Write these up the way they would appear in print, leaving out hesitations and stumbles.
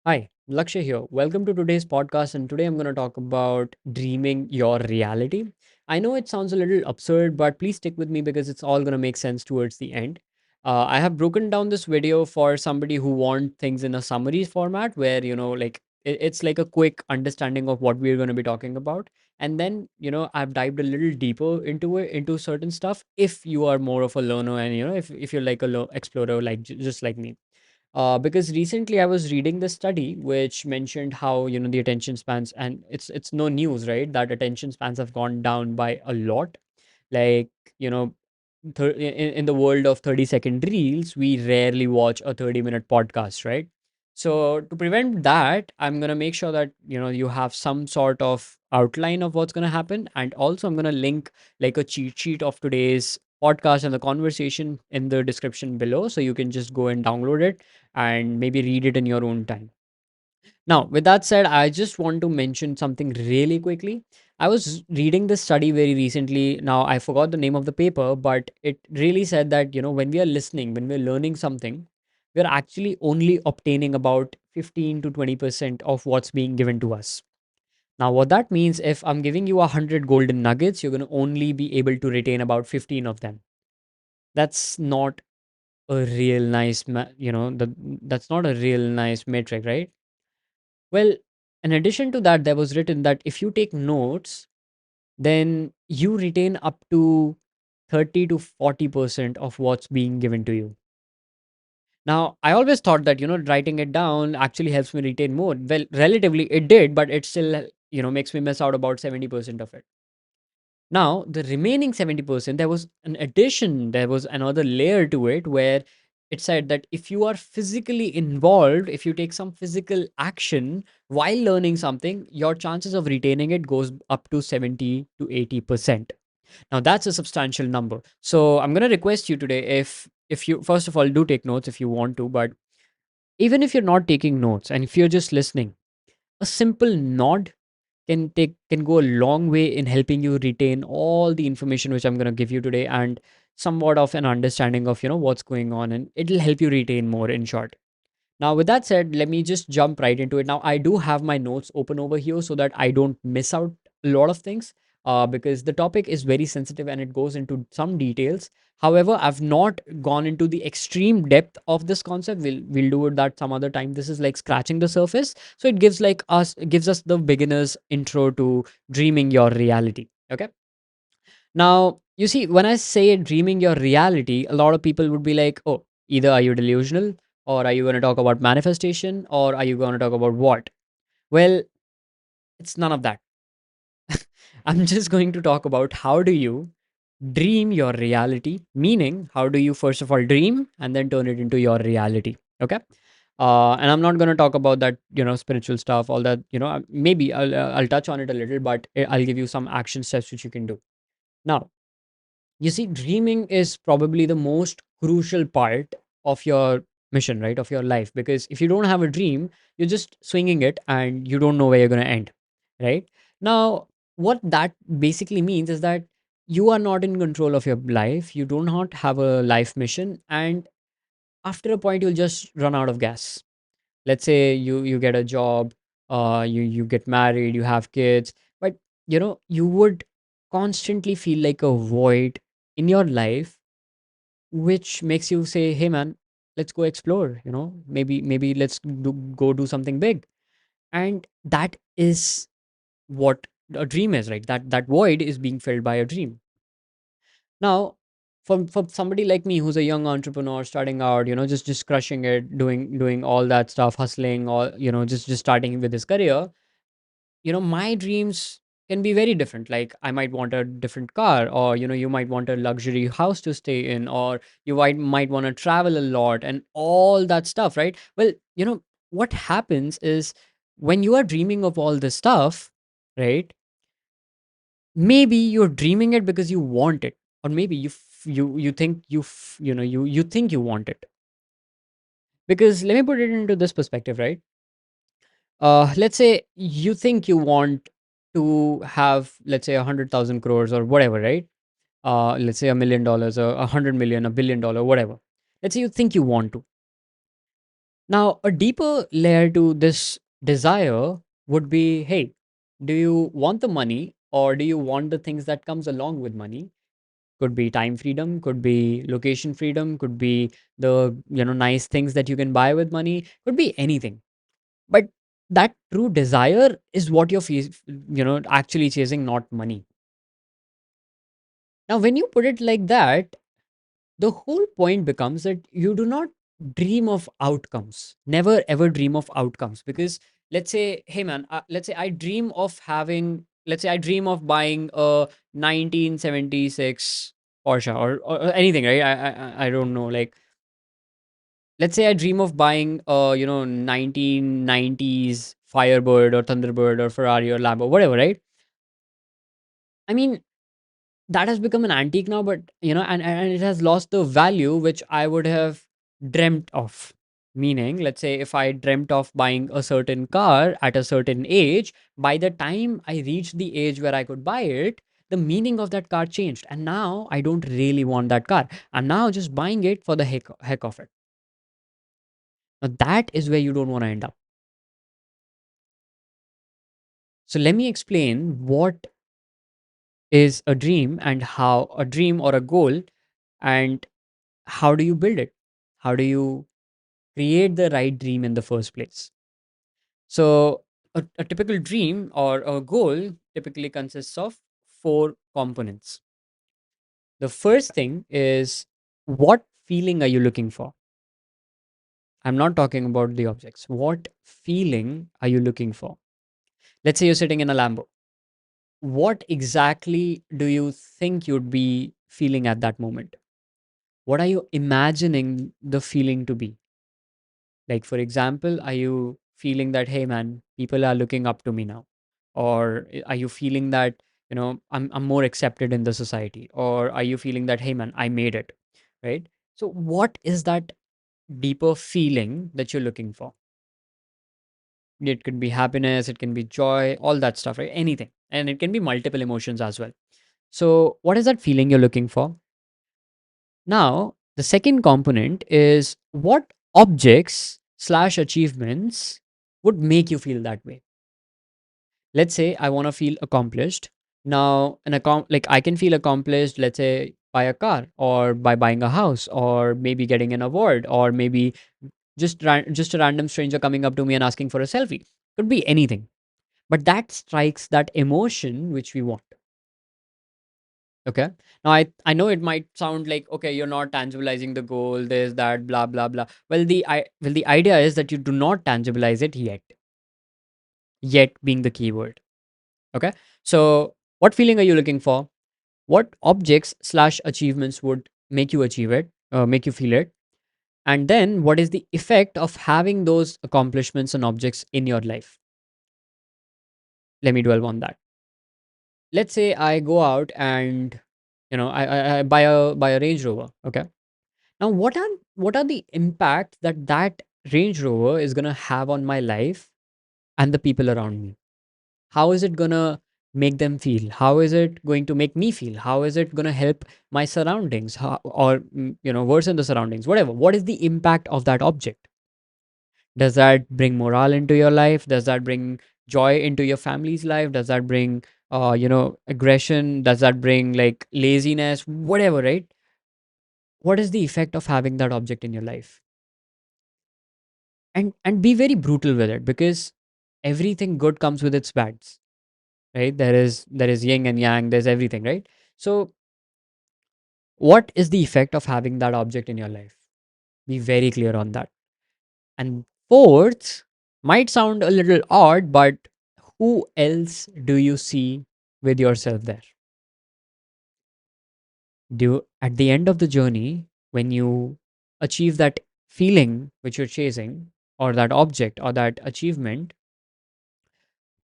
Hi, Lakshay here. Welcome to today's podcast, and today I'm going to talk about dreaming your reality. I know it sounds a little absurd, but please stick with me because it's all going to make sense towards the end. I have broken down this video for somebody who want things in a summary format where, it's like a quick understanding of what we're going to be talking about. And then, I've dived a little deeper into it, into certain stuff if you are more of a learner and, if you're like a explorer, like just like me. Because recently I was reading the study which mentioned how the attention spans, and it's no news, right, that attention spans have gone down by a lot. Like, you know in the world of 30-second reels, we rarely watch a 30-minute podcast, right? So to prevent that, I'm going to make sure that you have some sort of outline of what's going to happen, and also I'm going to link like a cheat sheet of today's podcast and the conversation in the description below, so you can just go and download it and maybe read it in your own time. Now, with that said, I just want to mention something really quickly. I was reading this study very recently. Now, I forgot the name of the paper, but it really said that, when we are listening, when we're learning something, we're actually only obtaining about 15 to 20% of what's being given to us. Now, what that means, if I'm giving you 100 golden nuggets, you're going to only be able to retain about 15 of them. That's not a real nice, that's not a real nice metric, right? Well, in addition to that, there was written that if you take notes, then you retain up to 30 to 40% of what's being given to you. Now, I always thought that, writing it down actually helps me retain more. Well, relatively it did, but it still, makes me miss out about 70% of it. Now, the remaining 70%, there was an addition, there was another layer to it where it said that if you are physically involved, if you take some physical action while learning something, your chances of retaining it goes up to 70 to 80%. Now, that's a substantial number. So, I'm going to request you today, if you first of all do take notes if you want to, but even if you're not taking notes and if you're just listening, a simple nod can go a long way in helping you retain all the information which I'm going to give you today, and somewhat of an understanding of what's going on, and it'll help you retain more, in short. Now, with that said, let me just jump right into it. Now, I do have my notes open over here so that I don't miss out a lot of things, because the topic is very sensitive and it goes into some details. However, I've not gone into the extreme depth of this concept. We'll do it that some other time. This is like scratching the surface, so it gives us the beginner's intro to dreaming your reality. Okay. Now, you see, when I say dreaming your reality, a lot of people would be like, oh, either are you delusional, or are you going to talk about manifestation, or are you going to talk about what? Well, it's none of that. I'm just going to talk about how do you dream your reality, meaning how do you first of all dream and then turn it into your reality. Okay. And I'm not going to talk about that, spiritual stuff, all that, maybe I'll touch on it a little, but I'll give you some action steps which you can do. Now, you see, dreaming is probably the most crucial part of your mission, right? Of your life. Because if you don't have a dream, you're just swinging it and you don't know where you're going to end, right? Now, what that basically means is that you are not in control of your life. You do not have a life mission. And after a point, you'll just run out of gas. Let's say you get a job, you get married, you have kids, but you would constantly feel like a void in your life, which makes you say, hey man, let's go explore, maybe go do something big. And that is what a dream is, right? That void is being filled by a dream. Now, for somebody like me who's a young entrepreneur starting out, just crushing it, doing all that stuff, hustling, or just starting with his career, my dreams can be very different. Like, I might want a different car, or you might want a luxury house to stay in, or you might want to travel a lot and all that stuff, right? Well, what happens is, when you are dreaming of all this stuff, right, maybe you're dreaming it because you want it, or maybe you think you think you want it. Because let me put it into this perspective, right? Let's say you think you want to have, let's say, 100,000 crores or whatever, right? Let's say $1 million, or 100 million, $1 billion, whatever. Let's say you think you want to. Now, a deeper layer to this desire would be, hey, do you want the money or do you want the things that comes along with money? Could be time freedom, could be location freedom, could be the, nice things that you can buy with money, could be anything. But that true desire is what you're actually chasing, not money. Now, when you put it like that, the whole point becomes that you do not dream of outcomes. Never ever dream of outcomes, because let's say, hey man, let's say I dream of having, let's say I dream of buying a 1976 Porsche, or anything, right? I don't know. Like, let's say I dream of buying a 1990s Firebird or Thunderbird or Ferrari or Lambo, whatever, right? I mean, that has become an antique now, but and it has lost the value which I would have dreamt of. Meaning, let's say if I dreamt of buying a certain car at a certain age, by the time I reached the age where I could buy it, the meaning of that car changed, and now I don't really want that car. I'm now just buying it for the heck of it. Now that is where you don't want to end up. So let me explain what is a dream, and how a dream or a goal, and how do you build it? How do you create the right dream in the first place? So, a typical dream or a goal typically consists of four components. The first thing is, what feeling are you looking for? I'm not talking about the objects. What feeling are you looking for? Let's say you're sitting in a Lambo. What exactly do you think you'd be feeling at that moment? What are you imagining the feeling to be? Like, for example, are you feeling that, hey man, people are looking up to me now? Or are you feeling that, I'm more accepted in the society? Or are you feeling that, hey man, I made it? Right? So, what is that deeper feeling that you're looking for? It could be happiness, it can be joy, all that stuff, right? Anything. And it can be multiple emotions as well. So, what is that feeling you're looking for? Now, the second component is, what objects slash achievements would make you feel that way? Let's say I want to feel accomplished. Now, like I can feel accomplished, let's say by a car or by buying a house or maybe getting an award or maybe just a random stranger coming up to me and asking for a selfie. Could be anything. But that strikes that emotion which we want. Okay. Now I know it might sound like, okay, you're not tangibilizing the goal, there's that, blah blah blah. Well, the idea is that you do not tangibilize it yet. Yet being the keyword. Okay. So what feeling are you looking for? What objects slash achievements would make you achieve it, make you feel it? And then what is the effect of having those accomplishments and objects in your life? Let me dwell on that. Let's say I go out and I buy a Range Rover. Okay. Now, what are the impacts that Range Rover is gonna have on my life and the people around me? How is it gonna make them feel? How is it going to make me feel? How is it gonna help my surroundings? Or worsen the surroundings? Whatever. What is the impact of that object? Does that bring morale into your life? Does that bring joy into your family's life? Does that bring aggression? Does that bring like laziness? Whatever, right? What is the effect of having that object in your life? And be very brutal with it, because everything good comes with its bads, right? There is yin and yang, there's everything, right? So what is the effect of having that object in your life? Be very clear on that. And fourth, might sound a little odd, but who else do you see with yourself there? Do At the end of the journey, when you achieve that feeling which you're chasing, or that object or that achievement,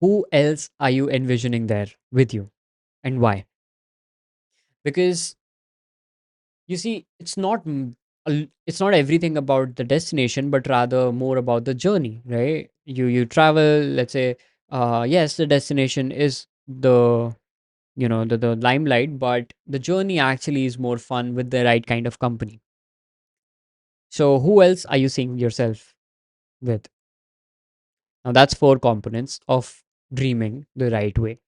who else are you envisioning there with you, and why? Because you see, it's not everything about the destination, but rather more about the journey, right? You travel, let's say, yes, the destination is the limelight, but the journey actually is more fun with the right kind of company. So who else are you seeing yourself? with. Now, that's four components of dreaming the right way.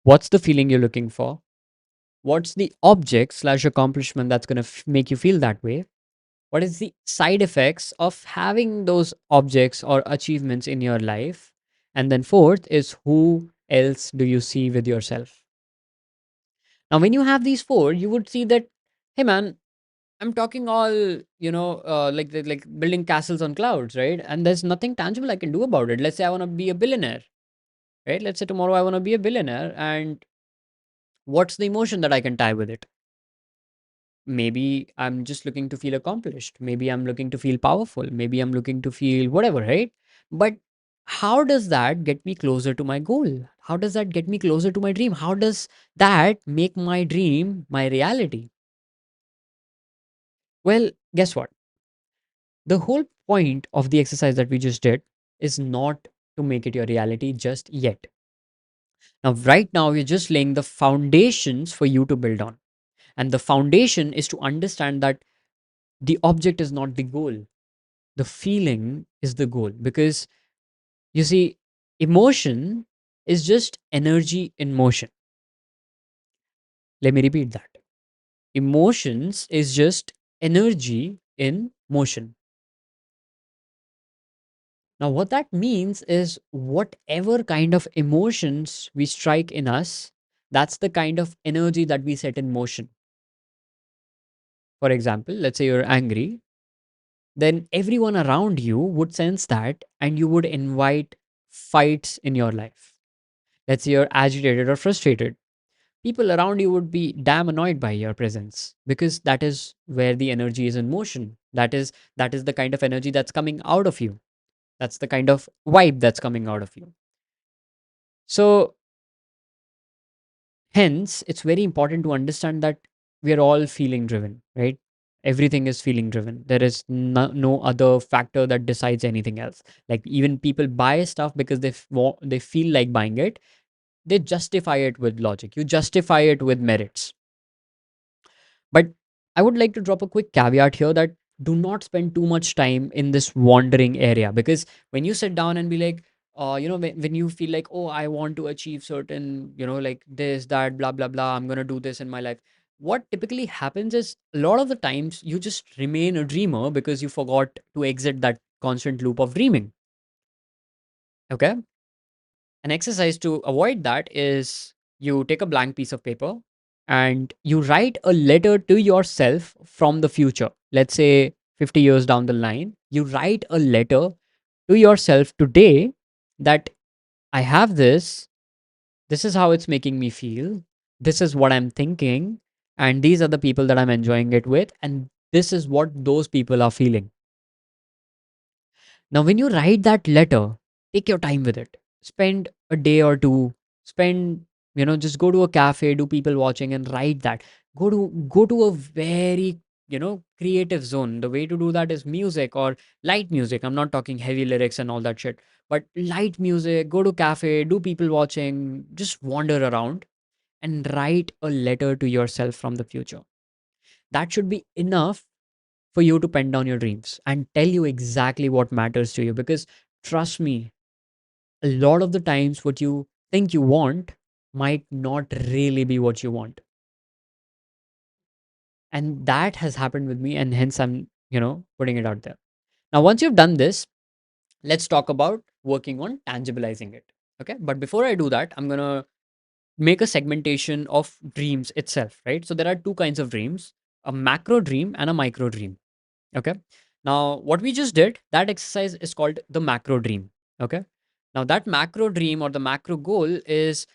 What's the feeling you're looking for? What's the object slash accomplishment that's going to make you feel that way? What is the side effects of having those objects or achievements in your life? And then fourth is, who else do you see with yourself? Now, when you have these four, you would see that, hey man, I'm talking all, like building castles on clouds, right? And there's nothing tangible I can do about it. Let's say I want to be a billionaire, right? Let's say tomorrow I want to be a billionaire, and what's the emotion that I can tie with it? Maybe I'm just looking to feel accomplished. Maybe I'm looking to feel powerful. Maybe I'm looking to feel whatever, right? But how does that get me closer to my goal? How does that get me closer to my dream? How does that make my dream my reality? Well, guess what? The whole point of the exercise that we just did is not to make it your reality just yet. Now, right now, we're just laying the foundations for you to build on. And the foundation is to understand that the object is not the goal, the feeling is the goal. Because you see, emotion is just energy in motion. Let me repeat that. Emotions is just energy in motion. Now, what that means is whatever kind of emotions we strike in us, that's the kind of energy that we set in motion. For example, let's say you're angry, then everyone around you would sense that and you would invite fights in your life. Let's say you're agitated or frustrated. People around you would be damn annoyed by your presence because that is where the energy is in motion. That is the kind of energy that's coming out of you. That's the kind of vibe that's coming out of you. So hence, it's very important to understand that we are all feeling driven, right? Everything is feeling driven. There is no other factor that decides anything else. Like even people buy stuff because they feel like buying it. They justify it with logic. You justify it with merits. But I would like to drop a quick caveat here that do not spend too much time in this wandering area, because when you sit down and be like, when you feel like, oh, I want to achieve certain, like this, that, blah, blah, blah, I'm going to do this in my life. What typically happens is a lot of the times you just remain a dreamer because you forgot to exit that constant loop of dreaming. Okay. An exercise to avoid that is you take a blank piece of paper and you write a letter to yourself from the future. Let's say 50 years down the line, you write a letter to yourself today that I have this, this is how it's making me feel, this is what I'm thinking, and these are the people that I'm enjoying it with, and this is what those people are feeling. Now, when you write that letter, take your time with it. Spend a day or two. Spend, just go to a cafe, do people watching, and write that. Go to a very, creative zone. The way to do that is music or light music. I'm not talking heavy lyrics and all that shit, but light music. Go to cafe, do people watching. Just wander around and write a letter to yourself from the future. That should be enough for you to pen down your dreams and tell you exactly what matters to you. Because trust me, a lot of the times what you think you want might not really be what you want. And that has happened with me, and hence I'm, putting it out there. Now, once you've done this, let's talk about working on tangibilizing it. Okay. But before I do that, I'm going to make a segmentation of dreams itself, right? So there are two kinds of dreams, a macro dream and a micro dream. Okay. Now, what we just did, that exercise is called the macro dream. Okay. Now, that macro dream or the macro goal is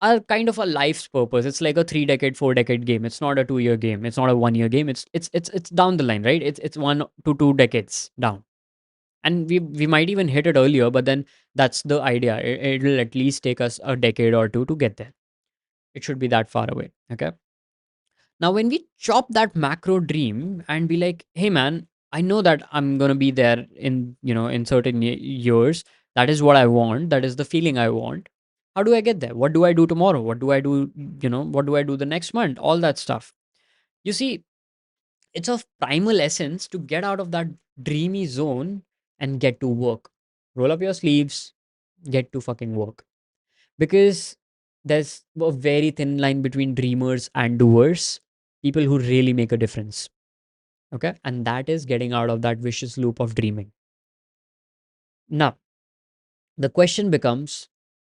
a kind of a life's purpose. It's like a 3 decade, 4 decade game. It's not a 2 year game. It's not a 1 year game. It's down the line, right? It's 1 to 2 decades down. And we might even hit it earlier, but then that's the idea. It'll at least take us a decade or two to get there. It should be that far away. Okay. Now, when we chop that macro dream and be like, hey, man, I know that I'm going to be there in, in certain years. That is what I want. That is the feeling I want. How do I get there? What do I do tomorrow? What do I do? What do I do the next month? All that stuff. You see, it's of primal essence to get out of that dreamy zone and get to work. Roll up your sleeves, get to fucking work. Because there's a very thin line between dreamers and doers, people who really make a difference. Okay. And that is getting out of that vicious loop of dreaming. Now, the question becomes,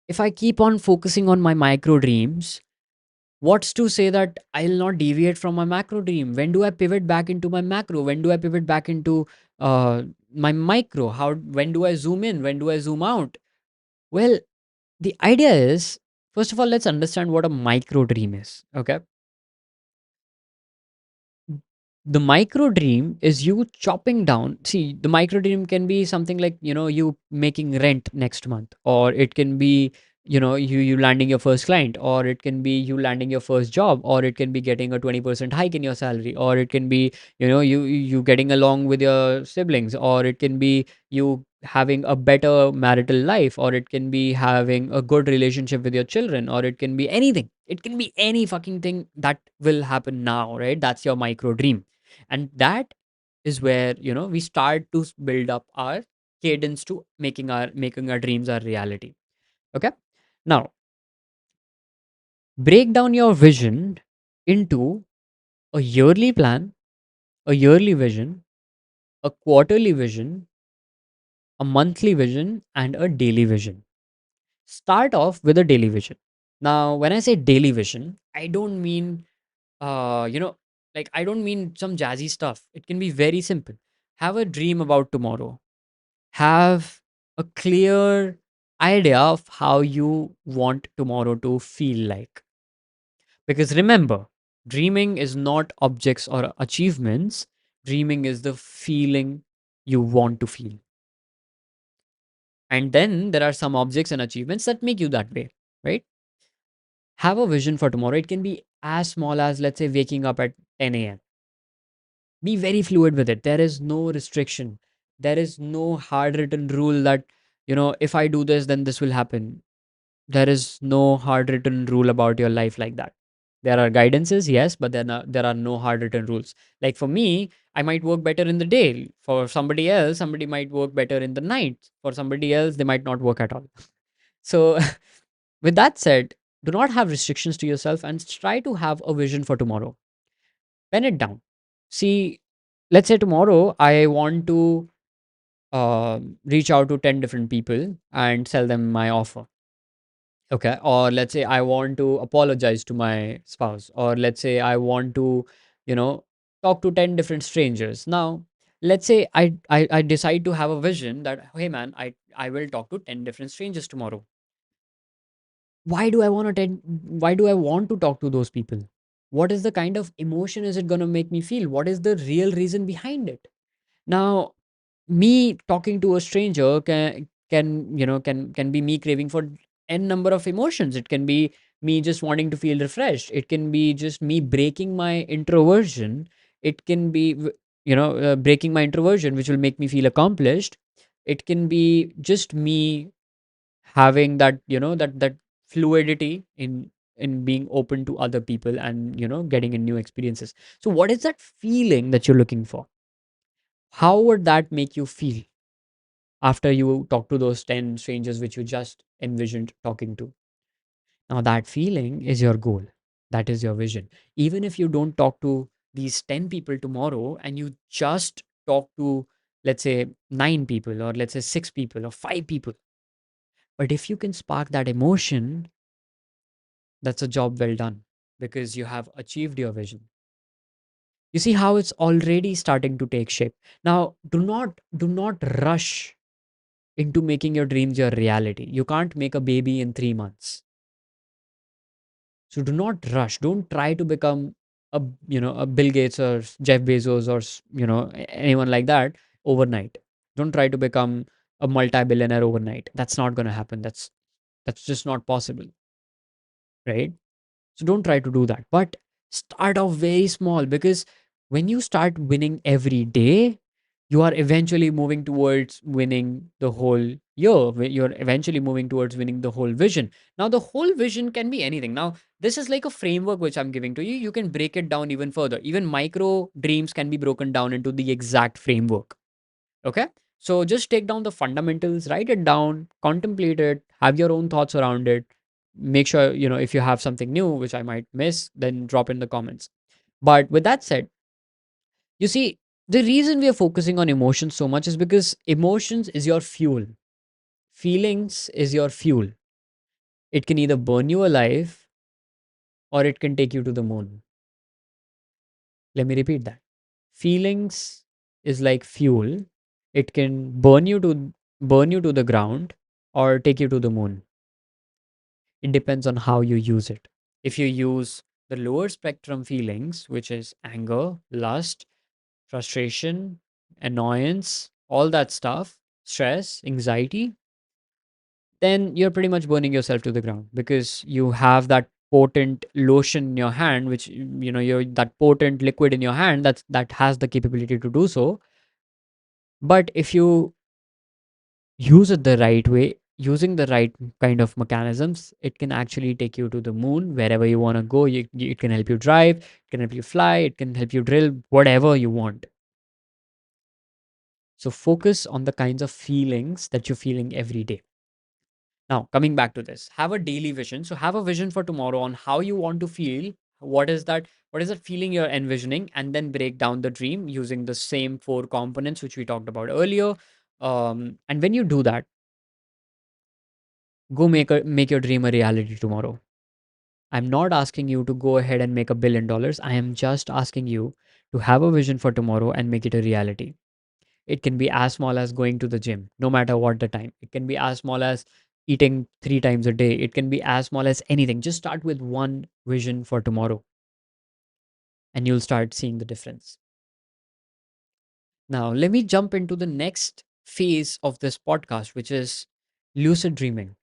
if I keep on focusing on my micro dreams, what's to say that I'll not deviate from my macro dream? When do I pivot back into my macro? When do I pivot back into uh, my micro? When do I zoom in? When do I zoom out? Well, the idea is, first of all, let's understand what a micro dream is. Okay. The micro dream is you chopping down. See, the micro dream can be something like, you making rent next month, or it can be, you landing your first client, or it can be you landing your first job, or it can be getting a 20% hike in your salary, or it can be, you getting along with your siblings, or it can be you having a better marital life, or it can be having a good relationship with your children, or it can be anything. It can be any fucking thing that will happen now, right? That's your micro dream. And that is where, we start to build up our cadence to making our dreams our reality. Okay. Now, break down your vision into a yearly plan, a yearly vision, a quarterly vision, a monthly vision, and a daily vision. Start off with a daily vision. Now, when I say daily vision, I don't mean uh you know I don't mean some jazzy stuff. It can be very simple. Have a dream about tomorrow. Have a clear idea of how you want tomorrow to feel like. Because remember, dreaming is not objects or achievements, dreaming is the feeling you want to feel. And then there are some objects and achievements that make you that way, right? Have a vision for tomorrow. It can be as small as, let's say, waking up at 10 a.m. Be very fluid with it. There is no restriction. There is no hard written rule that, if I do this, then this will happen. There is no hard written rule about your life like that. There are guidances, yes, but there are no hard written rules. Like for me, I might work better in the day. For somebody else, somebody might work better in the night. For somebody else, they might not work at all. So, with that said, do not have restrictions to yourself and try to have a vision for tomorrow. Pen it down. See, let's say tomorrow I want to reach out to 10 different people and sell them my offer. Okay. Or let's say I want to apologize to my spouse. Or let's say I want to, you know, talk to 10 different strangers. Now, let's say I decide to have a vision that, hey man, I will talk to 10 different strangers tomorrow. Why do I want to talk to those people? What is the kind of emotion is it going to make me feel? What is the real reason behind it? Now, me talking to a stranger can be me craving for n number of emotions. It can be me just wanting to feel refreshed. It can be just me breaking my introversion. It can be breaking my introversion, which will make me feel accomplished. It can be just me having that fluidity in being open to other people and getting in new experiences. So what is that feeling that you're looking for? How would that make you feel after you talk to those 10 strangers which you just envisioned talking to? Now, that feeling is your goal. That is your vision. Even if you don't talk to these 10 people tomorrow and you just talk to, let's say, 9 people, or let's say 6 people, or 5 people, but if you can spark that emotion, that's a job well done, because you have achieved your vision. You see how it's already starting to take shape. Now, do not rush into making your dreams your reality. You can't make a baby in 3 months. So do not rush. Don't try to become a Bill Gates or Jeff Bezos or anyone like that overnight. Don't try to become a multi-billionaire overnight. That's not going to happen. That's just not possible, right? So don't try to do that. But start off very small, because when you start winning every day, you are eventually moving towards winning the whole year. You're eventually moving towards winning the whole vision. Now, the whole vision can be anything. Now, this is like a framework which I'm giving to you. You can break it down even further. Even micro dreams can be broken down into the exact framework. Okay. So just take down the fundamentals, write it down, contemplate it, have your own thoughts around it. Make sure, if you have something new which I might miss, then drop in the comments. But with that said, you see, the reason we are focusing on emotions so much is because emotions is your fuel. Feelings is your fuel. It can either burn you alive or it can take you to the moon. Let me repeat that. Feelings is like fuel. It can burn you to the ground or take you to the moon. It depends on how you use it. If you use the lower spectrum feelings, which is anger, lust, frustration, annoyance, all that stuff, stress, anxiety, then you're pretty much burning yourself to the ground because you have that potent lotion in your hand, which you're that potent liquid in your hand that has the capability to do so. But if you use it the right way, using the right kind of mechanisms, it can actually take you to the moon wherever you want to go. It can help you drive, it can help you fly, it can help you drill whatever you want. So focus on the kinds of feelings that you're feeling every day. Now, coming back to this, have a daily vision. So have a vision for tomorrow on how you want to feel. What is that feeling you're envisioning, and then break down the dream using the same four components which we talked about earlier. And when you do that, go make your dream a reality tomorrow. I'm not asking you to go ahead and make $1 billion. I am just asking you to have a vision for tomorrow and make it a reality. It can be as small as going to the gym, no matter what the time. It can be as small as eating 3 times a day. It can be as small as anything. Just start with one vision for tomorrow and you'll start seeing the difference. Now, let me jump into the next phase of this podcast, which is lucid dreaming.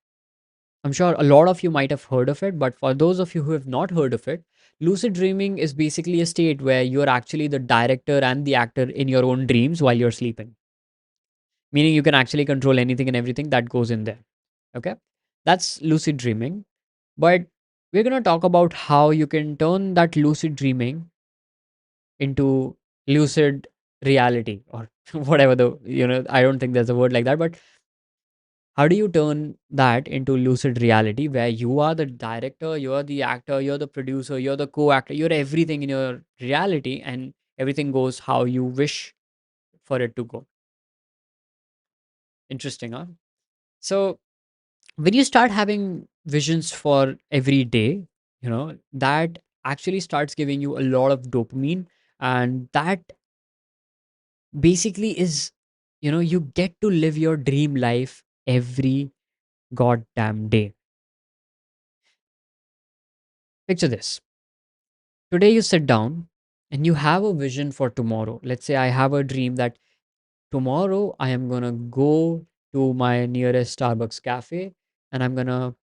I'm sure a lot of you might have heard of it, but for those of you who have not heard of it, lucid dreaming is basically a state where you're actually the director and the actor in your own dreams while you're sleeping, meaning you can actually control anything and everything that goes in there. Okay. That's lucid dreaming. But we're going to talk about how you can turn that lucid dreaming into lucid reality or whatever I don't think there's a word like that, but how do you turn that into lucid reality where you are the director, you're the actor, you're the producer, you're the co-actor, you're everything in your reality, and everything goes how you wish for it to go. Interesting, huh? So when you start having visions for every day, that actually starts giving you a lot of dopamine, and that basically is, you get to live your dream life every goddamn day. Picture this. Today you sit down and you have a vision for tomorrow. Let's say I have a dream that tomorrow I am going to go to my nearest Starbucks cafe and I'm going to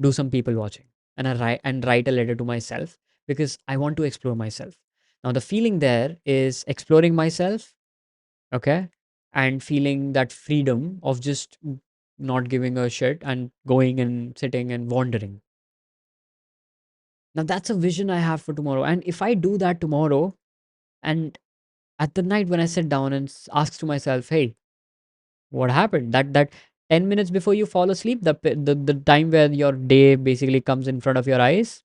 do some people watching, and I write a letter to myself because I want to explore myself. Now the feeling there is exploring myself, okay? And feeling that freedom of just not giving a shit and going and sitting and wandering. Now that's a vision I have for tomorrow. And if I do that tomorrow, and at the night when I sit down and ask to myself, hey, what happened? That 10 minutes before you fall asleep, the time where your day basically comes in front of your eyes,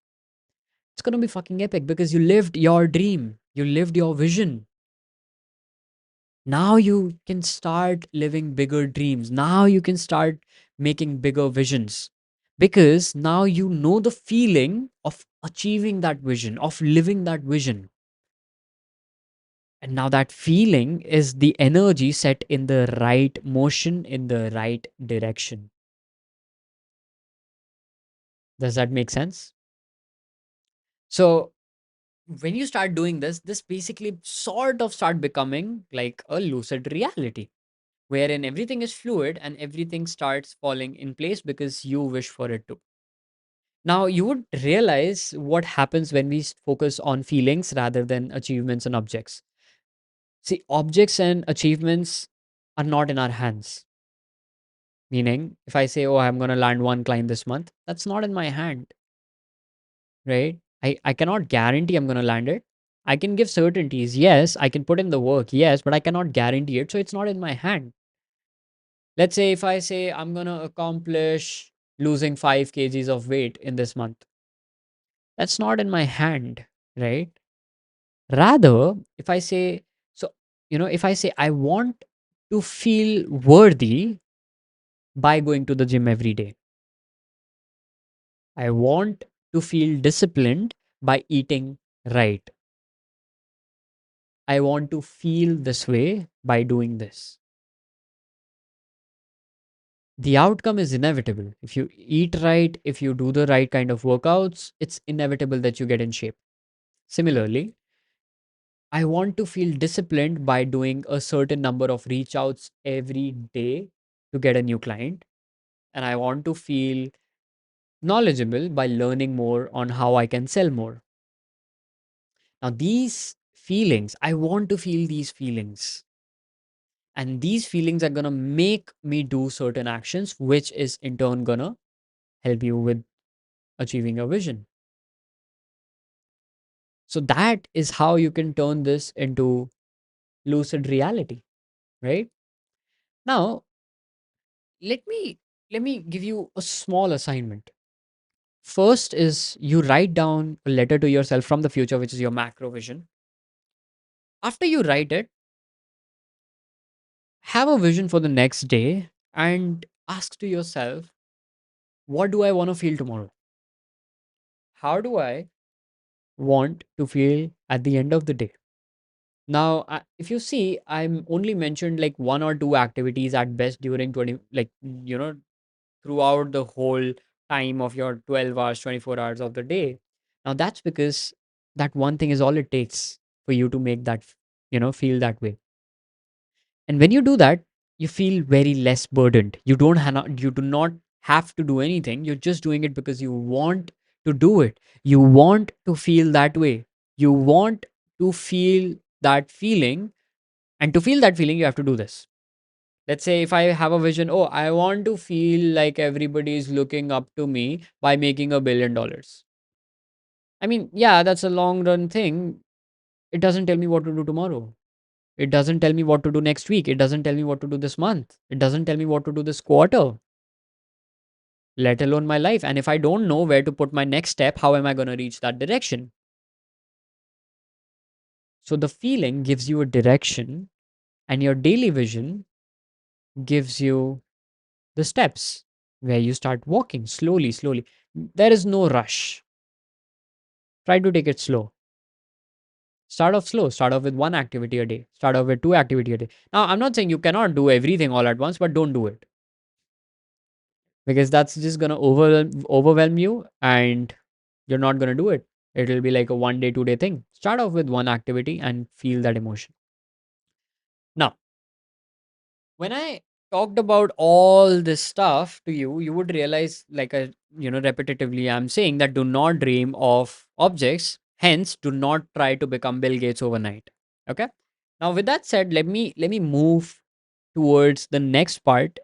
it's gonna be fucking epic because you lived your dream. You lived your vision. Now you can start living bigger dreams. Now you can start making bigger visions because now you know the feeling of achieving that vision, of living that vision. And now that feeling is the energy set in the right motion, in the right direction. Does that make sense? So when you start doing this basically sort of start becoming like a lucid reality, wherein everything is fluid and everything starts falling in place because you wish for it to. Now you would realize what happens when we focus on feelings rather than achievements and objects. See, objects and achievements are not in our hands. Meaning, if I say, oh, I'm going to land one client this month, that's not in my hand, right? I cannot guarantee I'm going to land it. I can give certainties. Yes, I can put in the work. Yes, but I cannot guarantee it. So it's not in my hand. Let's say if I say I'm going to accomplish losing 5 kgs of weight in this month, that's not in my hand, right? Rather, if I say, so, if I say I want to feel worthy by going to the gym every day, I want to feel disciplined by eating right. I want to feel this way by doing this. The outcome is inevitable. If you eat right, if you do the right kind of workouts, it's inevitable that you get in shape. Similarly, I want to feel disciplined by doing a certain number of reach outs every day to get a new client. And I want to feel knowledgeable by learning more on how I can sell more. Now, these feelings, I want to feel these feelings. And these feelings are going to make me do certain actions, which is in turn going to help you with achieving your vision. So that is how you can turn this into lucid reality, right? Now, let me let me give you a small assignment. First is you write down a letter to yourself from the future, which is your macro vision. After you write it, have a vision for the next day and ask to yourself, what do I want to feel tomorrow? How do I want to feel at the end of the day? Now, if you see, I'm only mentioned like one or two activities at best during 20, like, throughout the whole time of your 12 hours, 24 hours of the day. Now, that's because that one thing is all it takes for you to make that, feel that way. And when you do that, you feel very less burdened. You do not have to do anything. You're just doing it because you want to do it. You want to feel that way. You want to feel that feeling. And to feel that feeling, you have to do this. Let's say if I have a vision, oh, I want to feel like everybody is looking up to me by making $1 billion. I mean, yeah, that's a long run thing. It doesn't tell me what to do tomorrow. It doesn't tell me what to do next week. It doesn't tell me what to do this month. It doesn't tell me what to do this quarter, let alone my life. And if I don't know where to put my next step, how am I going to reach that direction? So the feeling gives you a direction, and your daily vision gives you the steps where you start walking slowly, slowly. There is no rush. Try to take it slow. Start off slow. Start off with one activity a day. Start off with two activity a day. Now, I'm not saying you cannot do everything all at once, but don't do it because that's just gonna overwhelm you, and you're not gonna do it. It'll be like a 1 day, 2 day thing. Start off with one activity and feel that emotion. Now, when I talked about all this stuff to you, you would realize, like, repetitively, I'm saying that do not dream of objects. Hence, do not try to become Bill Gates overnight. Okay. Now, with that said, let me move towards the next part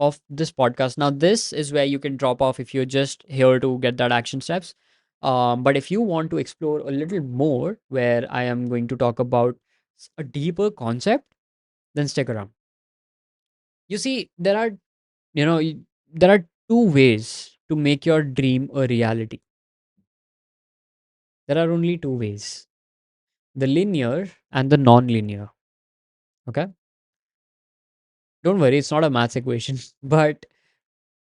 of this podcast. Now, this is where you can drop off if you're just here to get that action steps. But if you want to explore a little more, where I am going to talk about a deeper concept, then stick around. You see, you know, y- there are two ways to make your dream a reality. There are only two ways: the linear and the non-linear. Okay, don't worry, it's not a maths equation, but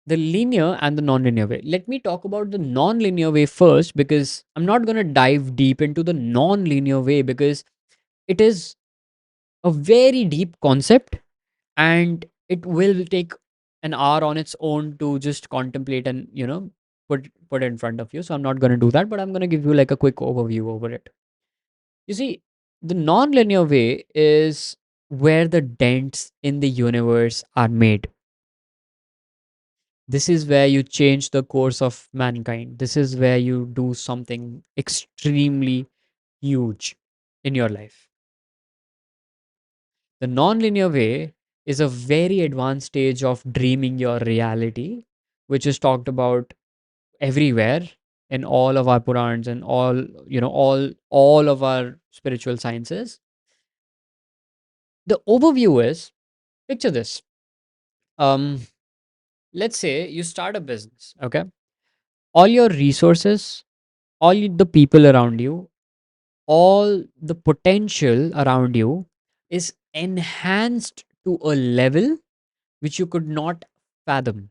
the linear and the non-linear way. Let me talk about the non-linear way first, because I'm not going to dive deep into the non-linear way because it is a very deep concept, and it will take an hour on its own to just contemplate and put it in front of you. So I'm not going to do that, but I'm going to give you like a quick overview over it. You see, the non-linear way is where the dents in the universe are made. This is where you change the course of mankind. This is where you do something extremely huge in your life. The non-linear way is a very advanced stage of dreaming your reality, which is talked about everywhere in all of our Purans and all of our spiritual sciences. The overview is, picture this. Um, let's say you start a business, okay? All your resources, the people around you, all the potential around you is enhanced to a level which you could not fathom.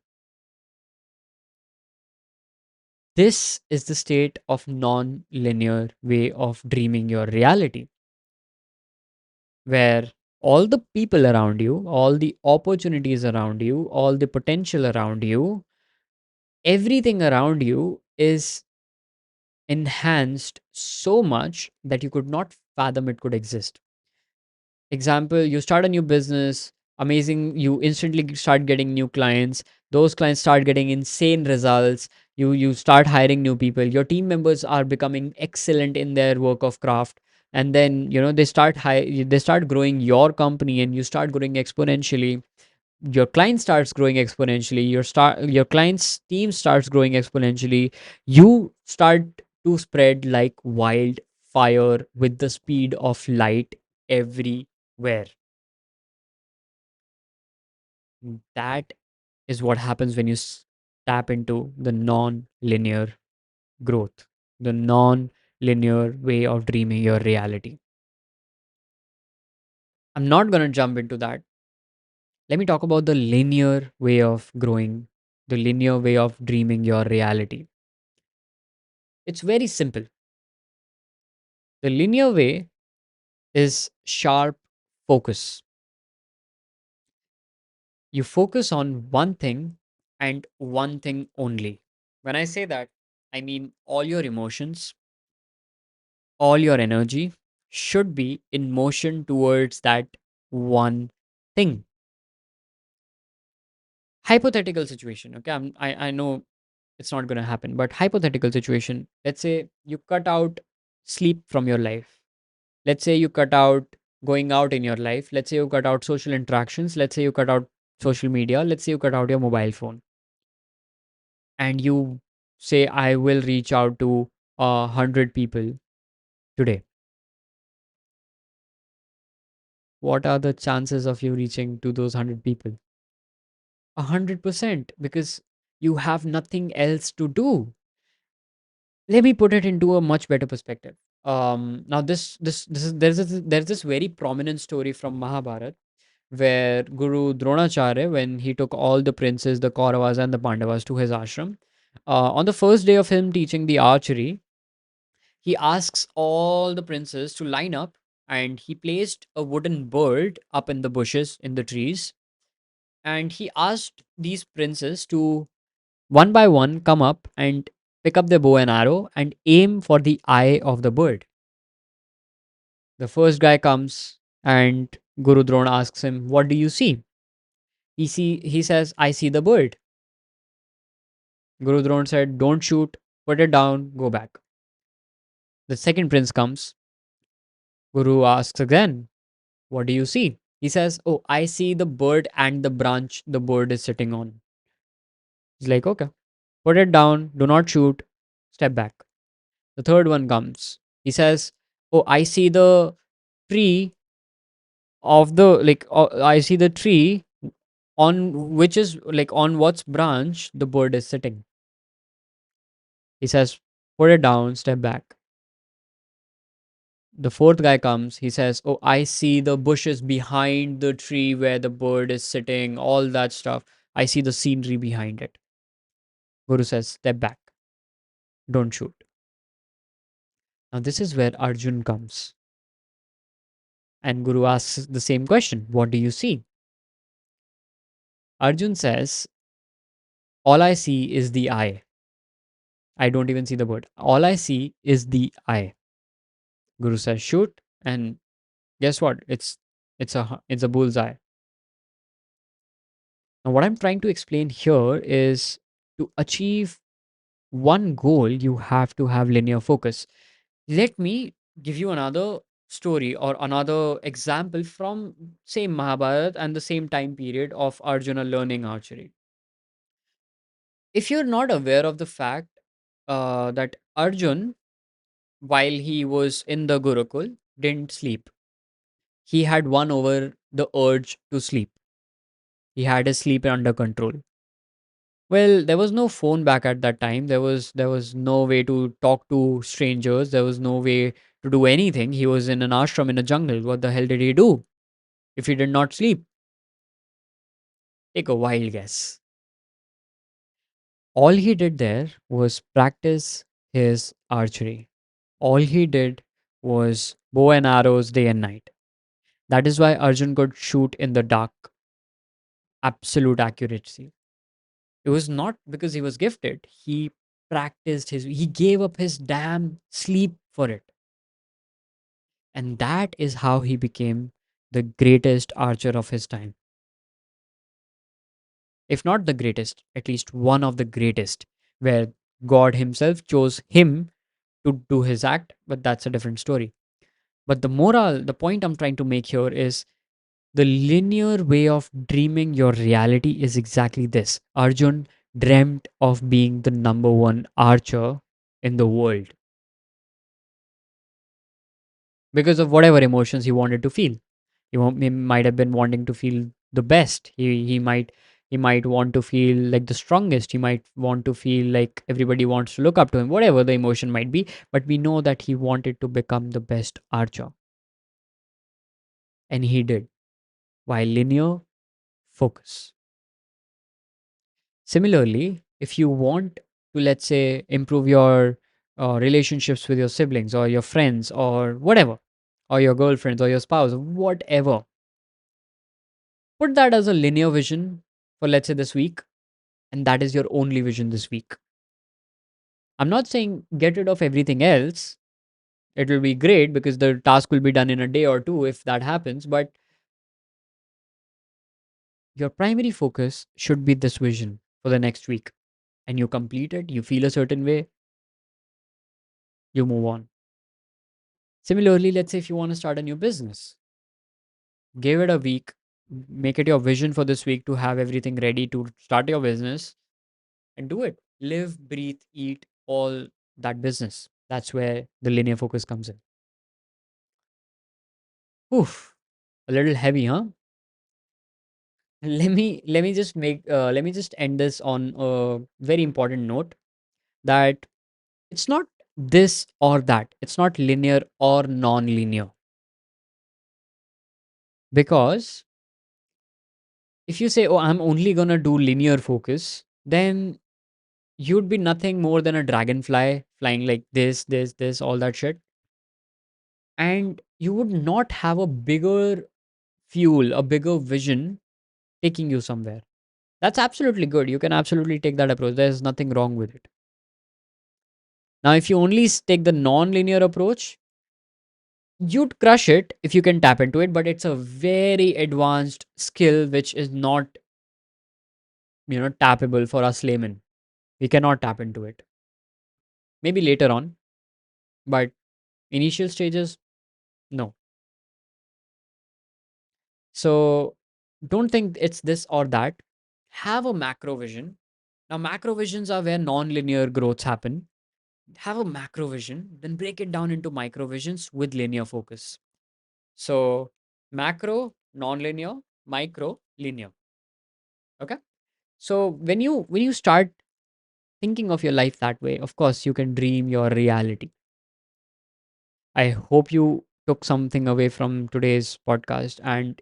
This is the state of non-linear way of dreaming your reality, where all the people around you, all the opportunities around you, all the potential around you, everything around you is enhanced so much that you could not fathom it could exist. Example, you start a new business, amazing, you instantly start getting new clients. Those clients start getting insane results. You start hiring new people. Your team members are becoming excellent in their work of craft. And then, they start growing your company and you start growing exponentially. Your client starts growing exponentially, your client's team starts growing exponentially. You start to spread like wildfire with the speed of light everywhere. That is what happens when you tap into the non-linear growth, the non-linear way of dreaming your reality. I'm not going to jump into that. Let me talk about the linear way of growing, the linear way of dreaming your reality. It's very simple. The linear way is sharp focus. You focus on one thing and one thing only. When I say that, I mean all your emotions, all your energy should be in motion towards that one thing. Hypothetical situation, okay? I know it's not going to happen, but hypothetical situation. Let's say you cut out sleep from your life. Let's say you cut out going out in your life. Let's say you cut out social interactions. Let's say you cut out social media. Let's say you cut out your mobile phone. And you say, I will reach out to 100 people today. What are the chances of you reaching to those 100 people? 100%, because you have nothing else to do. Let me put it into a much better perspective. Now this is there's this very prominent story from Mahabharata where Guru Dronacharya, when he took all the princes, the Kauravas and the Pandavas to his ashram, on the first day of him teaching the archery, he asks all the princes to line up, and he placed a wooden bird up in the bushes in the trees, and he asked these princes to one by one come up and pick up their bow and arrow and aim for the eye of the bird. The first guy comes and Guru Drona asks him, "What do you see?" He says, "I see the bird." Guru Drona said, "Don't shoot, put it down, go back." The second prince comes. Guru asks again, "What do you see?" He says, "Oh, I see the bird and the branch the bird is sitting on." He's like, "Okay, put it down, do not shoot, step back." The third one comes. He says, "Oh, I see the tree I see the tree on which is like on what's branch the bird is sitting." He says, "Put it down, step back." The fourth guy comes. He says, "Oh, I see the bushes behind the tree where the bird is sitting, all that stuff. I see the scenery behind it." Guru says, "Step back, don't shoot." Now, this is where Arjun comes. And Guru asks the same question: "What do you see?" Arjun says, "All I see is the eye. I don't even see the bird. All I see is the eye." Guru says, "Shoot." And guess what? It's a bullseye. Now, what I'm trying to explain here is to achieve one goal, you have to have linear focus. Let me give you another story or another example from same Mahabharata and the same time period of Arjuna learning archery. If you're not aware of the fact that Arjun, while he was in the Gurukul, didn't sleep. He had won over the urge to sleep. He had his sleep under control. Well, there was no phone back at that time. There was no way to talk to strangers. There was no way to do anything. He was in an ashram in a jungle. What the hell did he do if he did not sleep? Take a wild guess. All he did there was practice his archery. All he did was bow and arrows day and night. That is why Arjun could shoot in the dark, absolute accuracy. It was not because he was gifted. He gave up his damn sleep for it. And that is how he became the greatest archer of his time. If not the greatest, at least one of the greatest, where God himself chose him to do his act, but that's a different story. But the point I'm trying to make here is the linear way of dreaming your reality is exactly this. Arjun dreamt of being the number one archer in the world because of whatever emotions he wanted to feel. He might have been wanting to feel the best. He might want to feel like the strongest. He might want to feel like everybody wants to look up to him, whatever the emotion might be. But we know that he wanted to become the best archer, and he did. While linear focus. Similarly, if you want to, let's say, improve your relationships with your siblings or your friends or whatever, or your girlfriends or your spouse, whatever, put that as a linear vision for, let's say, this week, and that is your only vision this week. I'm not saying get rid of everything else. It will be great because the task will be done in a day or two if that happens, but your primary focus should be this vision for the next week. And you complete it, you feel a certain way, you move on. Similarly, let's say if you want to start a new business, give it a week, make it your vision for this week to have everything ready to start your business and do it. Live, breathe, eat all that business. That's where the linear focus comes in. Oof, a little heavy, huh? Let me just end this on a very important note that it's not this or that. It's not linear or non-linear because if you say, "Oh, I'm only gonna do linear focus," then you'd be nothing more than a dragonfly flying like this, all that shit. And you would not have a bigger fuel, a bigger vision taking you somewhere. That's absolutely good. You can absolutely take that approach. There's nothing wrong with it. Now, if you only take the non-linear approach, you'd crush it if you can tap into it, but it's a very advanced skill which is not, tappable for us laymen. We cannot tap into it. Maybe later on, but initial stages, no. So don't think it's this or that. Have a macro vision. Now, macro visions are where non-linear growths happen. Have a macro vision, then break it down into micro visions with linear focus. So macro, non-linear, micro, linear. Okay. So when you start thinking of your life that way, of course you can dream your reality. I hope you took something away from today's podcast, and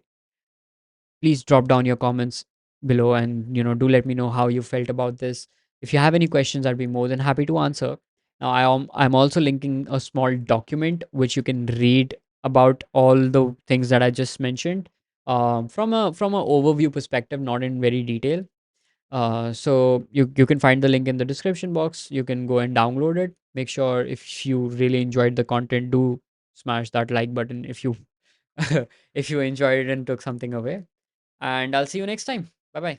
please drop down your comments below and do let me know how you felt about this. If you have any questions, I'd be more than happy to answer. Now I'm also linking a small document which you can read about all the things that I just mentioned, from a overview perspective, not in very detail. So you can find the link in the description box. You can go and download it. Make sure if you really enjoyed the content, do smash that like button if you if you enjoyed it and took something away. And I'll see you next time. Bye bye.